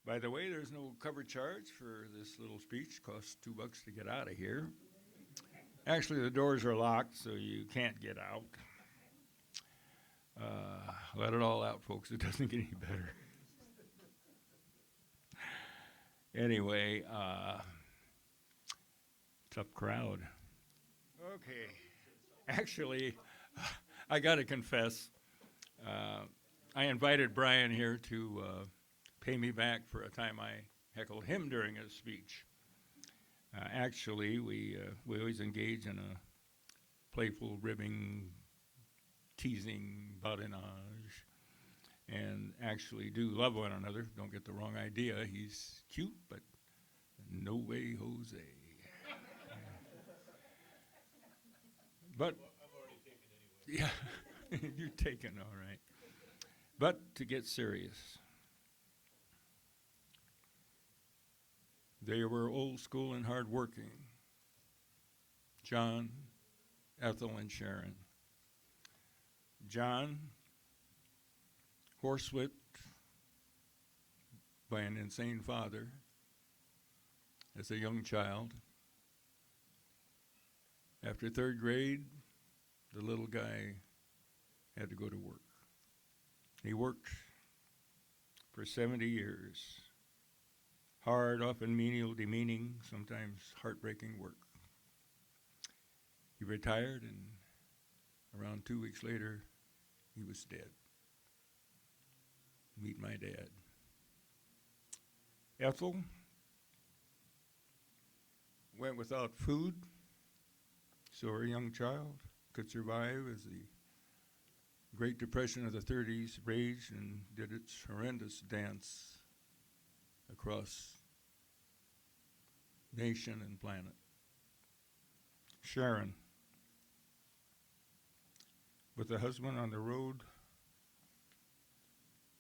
By the way, there's no cover charge for this little speech. Costs $2 to get out of here. Actually, the doors are locked, so you can't get out. Let it all out, folks. It doesn't get any better. Anyway, tough crowd. Okay. Actually, I got to confess, I invited Brian here to pay me back for a time I heckled him during his speech. Actually, we always engage in a playful, ribbing, teasing badinage, and actually do love one another. Don't get the wrong idea. He's cute, but no way, Jose. But yeah, you're taken, all right. But to get serious, they were old school and hardworking. John, Ethel, and Sharon. John, horsewhipped by an insane father as a young child. After third grade, the little guy had to go to work. He worked for 70 years. Hard, often menial, demeaning, sometimes heartbreaking work. He retired, and around 2 weeks later, he was dead. Meet my dad. Ethel went without food, so her young child could survive as the Great Depression of the 30s raged and did its horrendous dance across nation and planet. Sharon, with a husband on the road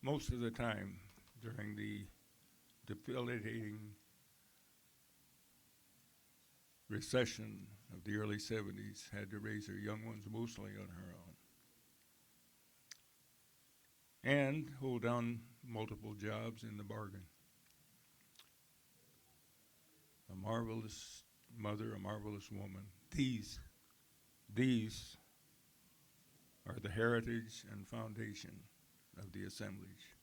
most of the time during the debilitating recession of the early 70s, had to raise her young ones mostly on her own and hold down multiple jobs in the bargain. A marvelous mother, a marvelous woman. These are the heritage and foundation of the assemblage.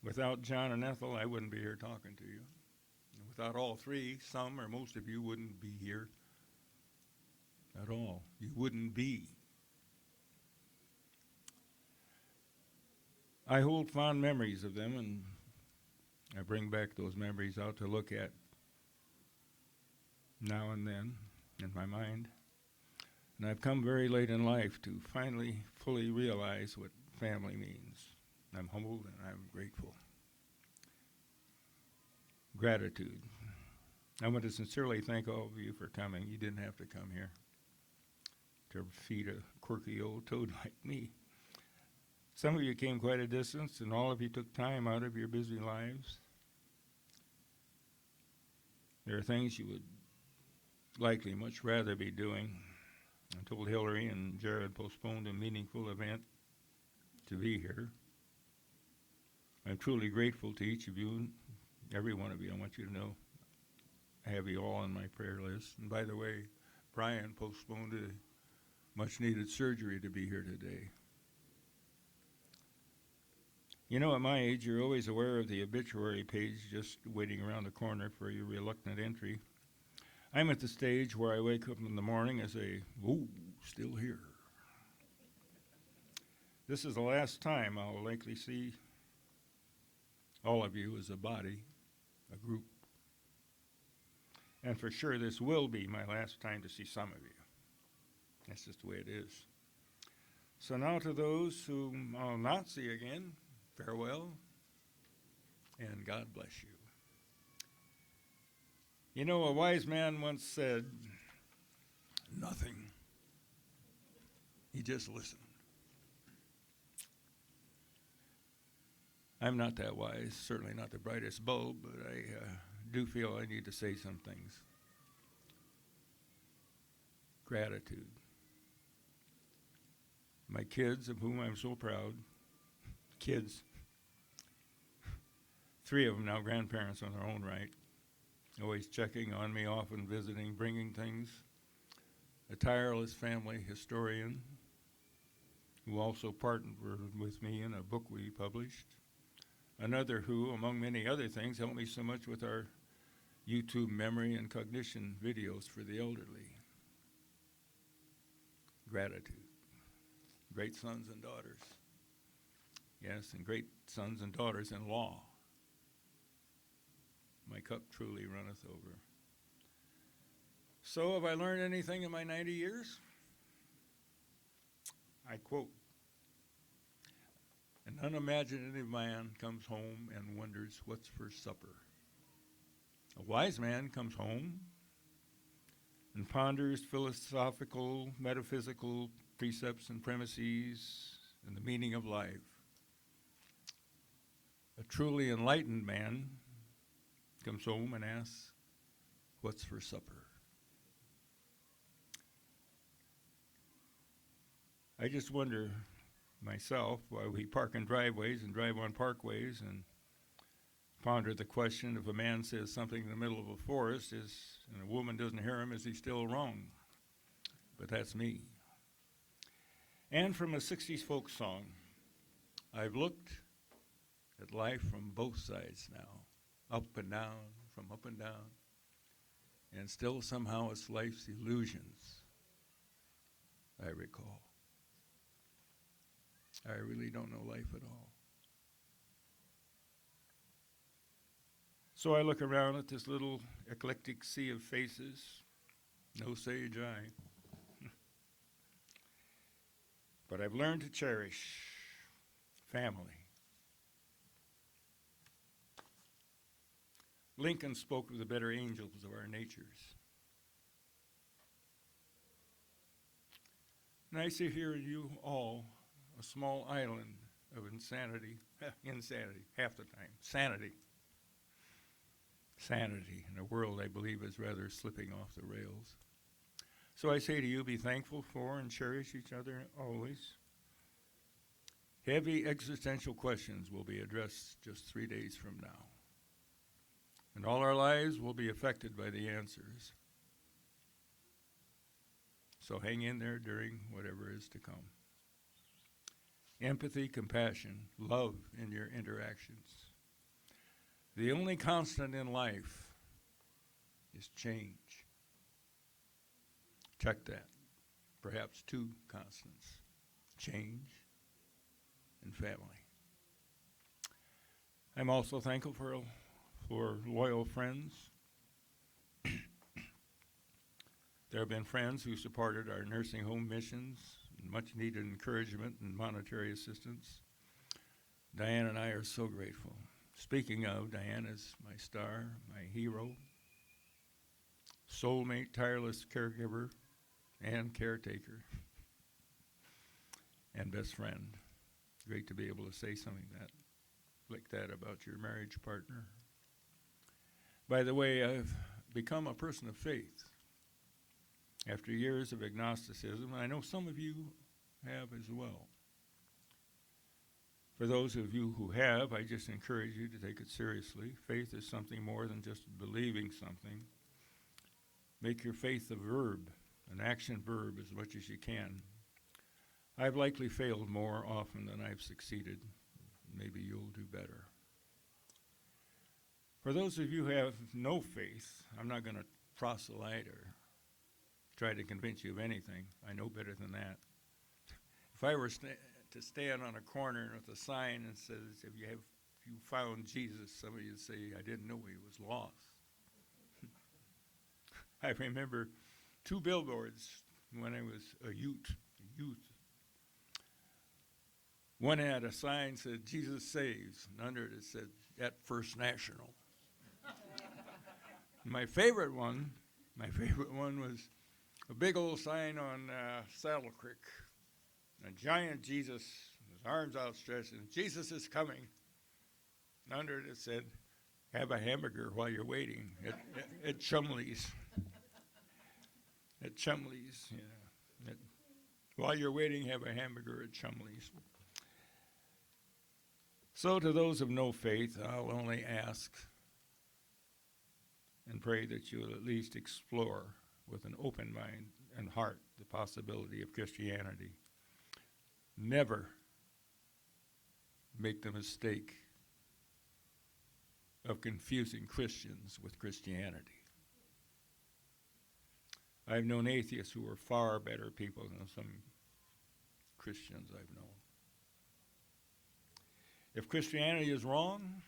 Without John and Ethel, I wouldn't be here talking to you. Without all three, some or most of you wouldn't be here at all. You wouldn't be. I hold fond memories of them, and I bring back those memories out to look at now and then in my mind. And I've come very late in life to finally fully realize what family means. I'm humbled and I'm grateful. Gratitude. I want to sincerely thank all of you for coming. You didn't have to come here to feed a quirky old toad like me. Some of you came quite a distance, and all of you took time out of your busy lives. There are things you would likely much rather be doing. I told Hillary and Jared postponed a meaningful event to be here. I'm truly grateful to each of you, every one of you. I want you to know I have you all on my prayer list. And by the way, Brian postponed a much-needed surgery to be here today. You know, at my age, you're always aware of the obituary page just waiting around the corner for your reluctant entry. I'm at the stage where I wake up in the morning and say, "Ooh, still here." This is the last time I'll likely see all of you as a body, a group. And for sure, this will be my last time to see some of you. That's just the way it is. So now to those whom I'll not see again, farewell, and God bless you. You know, a wise man once said, nothing. He just listened. I'm not that wise, certainly not the brightest bulb, but I do feel I need to say some things. Gratitude. My kids, of whom I'm so proud, kids. 3 of them now grandparents on their own right. Always checking on me, often visiting, bringing things. A tireless family historian who also partnered with me in a book we published. Another who, among many other things, helped me so much with our YouTube memory and cognition videos for the elderly. Gratitude. Great sons and daughters. Yes, and great sons and daughters-in-law. My cup truly runneth over. So have I learned anything in my 90 years? I quote, "An unimaginative man comes home and wonders what's for supper. A wise man comes home and ponders philosophical, metaphysical precepts and premises and the meaning of life. A truly enlightened man comes home and asks, what's for supper?" I just wonder myself why we park in driveways and drive on parkways and ponder the question, if a man says something in the middle of a forest and a woman doesn't hear him, is he still wrong? But that's me. And from a 60s folk song, I've looked at life from both sides now, up and down, from up and down, and still somehow it's life's illusions I recall. I really don't know life at all. So I look around at this little eclectic sea of faces, no sage eye. But I've learned to cherish family. Lincoln spoke of the better angels of our natures. And I see here you all a small island of insanity, half the time, sanity in a world I believe is rather slipping off the rails. So I say to you, be thankful for and cherish each other always. Heavy existential questions will be addressed just 3 days from now. And all our lives will be affected by the answers. So hang in there during whatever is to come. Empathy, compassion, love in your interactions. The only constant in life is change. Check that. Perhaps 2 constants. Change and family. I'm also thankful for loyal friends. There have been friends who supported our nursing home missions, much needed encouragement and monetary assistance. Diane and I are so grateful. Speaking of, Diane is my star, my hero, soulmate, tireless caregiver, and caretaker, and best friend. Great to be able to say something like that about your marriage partner. By the way, I've become a person of faith after years of agnosticism, and I know some of you have as well. For those of you who have, I just encourage you to take it seriously. Faith is something more than just believing something. Make your faith a verb, an action verb, as much as you can. I've likely failed more often than I've succeeded. Maybe you'll do better. For those of you who have no faith, I'm not going to proselyte or try to convince you of anything. I know better than that. If I were to stand on a corner with a sign that says, if you found Jesus, somebody would say, I didn't know he was lost. I remember 2 billboards when I was a youth. One had a sign that said, Jesus saves, and under it said, at First National. My favorite one was a big old sign on Saddle Creek. A giant Jesus, his arms outstretched, and Jesus is coming. And under it said, have a hamburger while you're waiting at Chumley's. At Chumley's, yeah. While you're waiting, have a hamburger at Chumley's. So to those of no faith, I'll only ask and pray that you will at least explore with an open mind and heart the possibility of Christianity. Never make the mistake of confusing Christians with Christianity. I've known atheists who are far better people than some Christians I've known. If Christianity is wrong,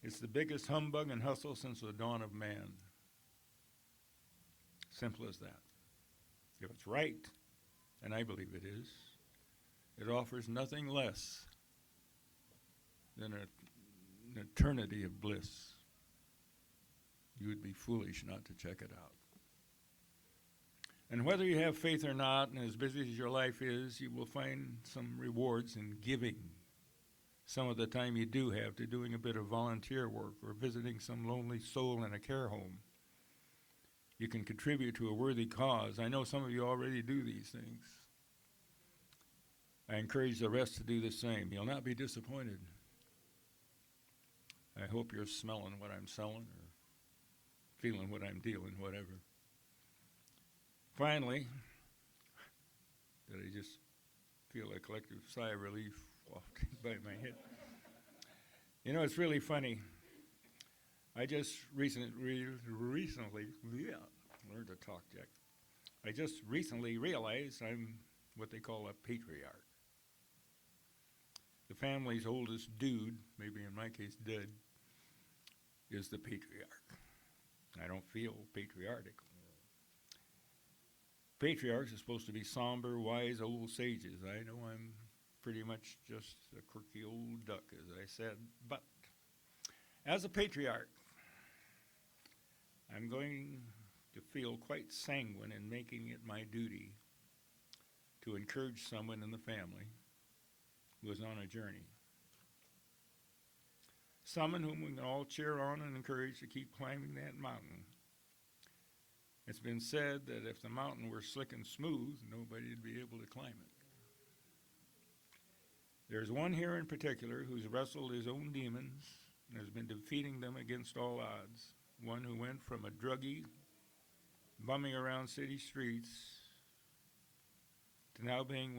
it's the biggest humbug and hustle since the dawn of man. Simple as that. If it's right, and I believe it is, it offers nothing less than an eternity of bliss. You would be foolish not to check it out. And whether you have faith or not, and as busy as your life is, you will find some rewards in giving some of the time you do have to doing a bit of volunteer work or visiting some lonely soul in a care home. You can contribute to a worthy cause. I know some of you already do these things. I encourage the rest to do the same. You'll not be disappointed. I hope you're smelling what I'm selling or feeling what I'm dealing, whatever. Finally, did I just feel a collective sigh of relief wafting by my head? You know, it's really funny. I just recently, learned to talk, Jack. I just recently realized I'm what they call a patriarch. The family's oldest dude, maybe in my case dead, is the patriarch. I don't feel patriarchal. Patriarchs are supposed to be somber, wise old sages. I know I'm pretty much just a quirky old duck, as I said, but as a patriarch, I'm going to feel quite sanguine in making it my duty to encourage someone in the family who is on a journey. Someone whom we can all cheer on and encourage to keep climbing that mountain. It's been said that if the mountain were slick and smooth, nobody would be able to climb it. There's one here in particular who's wrestled his own demons and has been defeating them against all odds. One who went from a druggie, bumming around city streets, to now being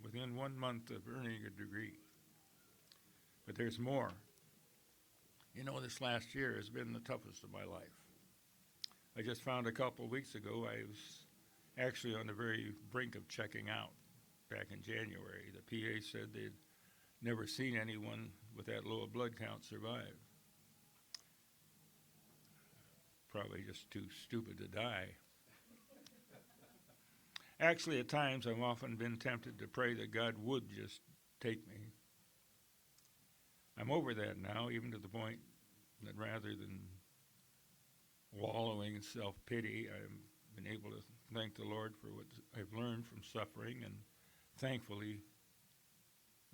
within 1 month of earning a degree. But there's more. You know, this last year has been the toughest of my life. I just found a couple of weeks ago I was actually on the very brink of checking out back in January. The PA said they'd never seen anyone with that low a blood count survive. Probably just too stupid to die. Actually, at times I've often been tempted to pray that God would just take me. I'm over that now, even to the point that rather than wallowing in self-pity, I've been able to thank the Lord for what I've learned from suffering, and thankfully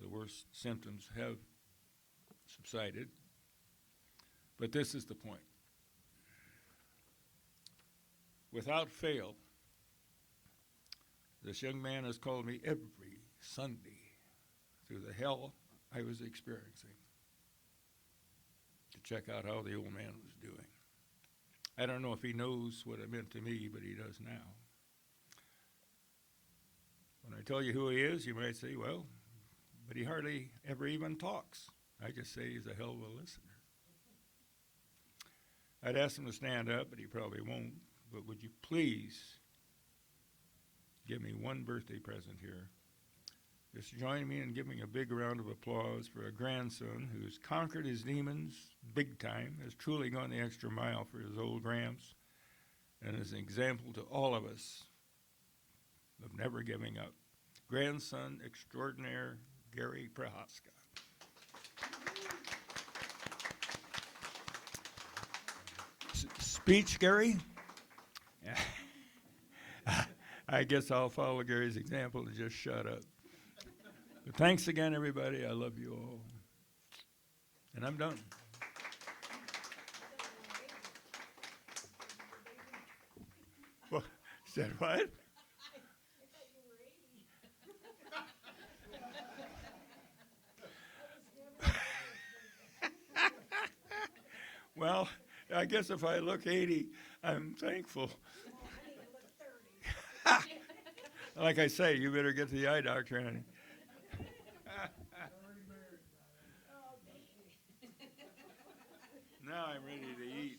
the worst symptoms have subsided. But this is the point. Without fail, this young man has called me every Sunday through the hell I was experiencing to check out how the old man was doing. I don't know if he knows what it meant to me, but he does now. When I tell you who he is, you might say, well, but he hardly ever even talks. I just say he's a hell of a listener. I'd ask him to stand up, but he probably won't. But would you please give me one birthday present here? Just join me in giving a big round of applause for a grandson who's conquered his demons big time, has truly gone the extra mile for his old gramps, and is an example to all of us of never giving up. Grandson extraordinaire, Gary Prohaska. Speech, Gary? I guess I'll follow Gary's example and just shut up. But thanks again, everybody. I love you all. And I'm done. Well, said what? Well, I guess if I look 80, I'm thankful. Like I say, you better get to the eye doctor, honey. Now I'm ready to eat.